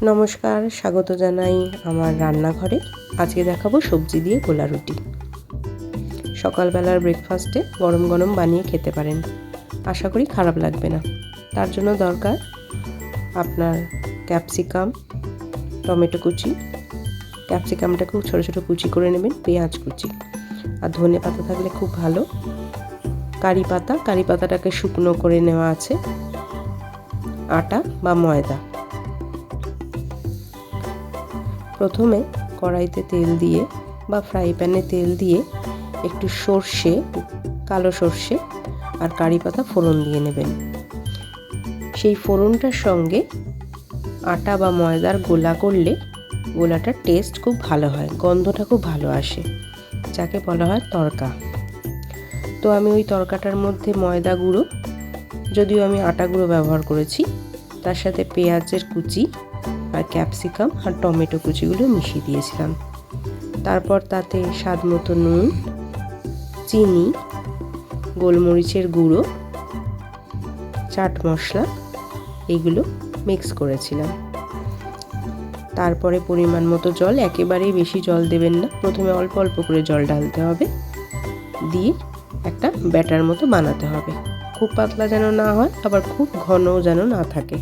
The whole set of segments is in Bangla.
নমস্কার, স্বাগত জানাই আমার রান্নাঘরে। আজকে দেখাবো সবজি দিয়ে গোলা রুটি। সকালবেলার ব্রেকফাস্টে গরম গরম বানিয়ে খেতে পারেন, আশা করি খারাপ লাগবে না। তার জন্য দরকার আপনার ক্যাপসিকাম, টমেটো কুচি, ক্যাপসিকামটাকেও ছোটো ছোটো কুচি করে নেবেন, পেঁয়াজ কুচি, আর ধনে পাতা থাকলে খুব ভালো, কারি পাতাটাকে শুকনো করে নেওয়া আছে, আটা বা ময়দা। প্রথমে কড়াইতে তেল দিয়ে বা ফ্রাই প্যানে তেল দিয়ে একটু সর্ষে, কালো সর্ষে আর কারি পাতা ফোড়ন দিয়ে নেবেন। সেই ফোড়নটার সঙ্গে আটা বা ময়দার গোলা করলে গোলাটার টেস্ট খুব ভালো হয়, গন্ধটা খুব ভালো আসে, যাকে বলা হয় তড়কা। তো আমি ওই তড়কাটার মধ্যে ময়দা গুঁড়ো, যদিও আমি আটা গুঁড়ো ব্যবহার করেছি, তার সাথে পেঁয়াজের কুচি আর ক্যাপসিকাম আর টমেটো কুচিগুলো মিশিয়ে দিয়েছিলাম। তারপর তাতে স্বাদ মতো নুন, চিনি, গোলমরিচের গুঁড়ো, চাট মশলা এগুলো মিক্স করেছিলাম। তারপরে পরিমাণ মতো জল, একেবারেই বেশি জল দেবেন না, প্রথমে অল্প অল্প করে জল ঢালতে হবে, দিয়ে একটা ব্যাটার মতো বানাতে হবে। খুব পাতলা যেন না হয়, আবার খুব ঘনও যেন না থাকে।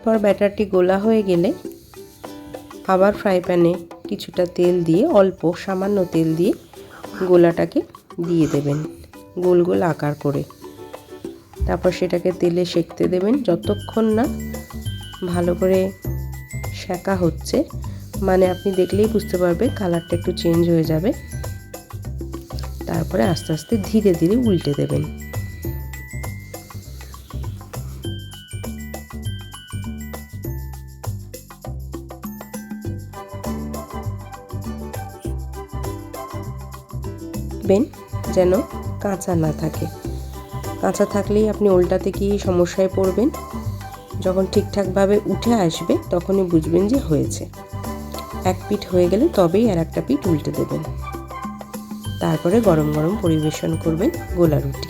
পর ব্যাটারটি গোলা হয়ে গেলে আবার ফ্রাই প্যানে কিছুটা তেল দিয়ে, অল্প সামান্য তেল দিয়ে গোলাটাকে দিয়ে দেবেন গোল গোল আকার করে। তারপর সেটাকে তেলে সেঁকতে দেবেন যতক্ষণ না ভালো করে সেঁকা হচ্ছে, মানে আপনি দেখলেই বুঝতে পারবেন কালারটা একটু চেঞ্জ হয়ে যাবে। তারপরে আস্তে আস্তে ধীরে ধীরে উল্টে দেবেন। যেন কাঁচা না থাকে, কাঁচা থাকলেই আপনি উল্টাতে গিয়ে সমস্যায় পড়বেন। যখন ঠিকঠাকভাবে উঠে আসবে তখনই বুঝবেন যে হয়েছে। এক পিঠ হয়ে গেলে তবেই আর একটা পিঠ উল্টে দেবেন। তারপরে গরম গরম পরিবেশন করবেন গোলা রুটি।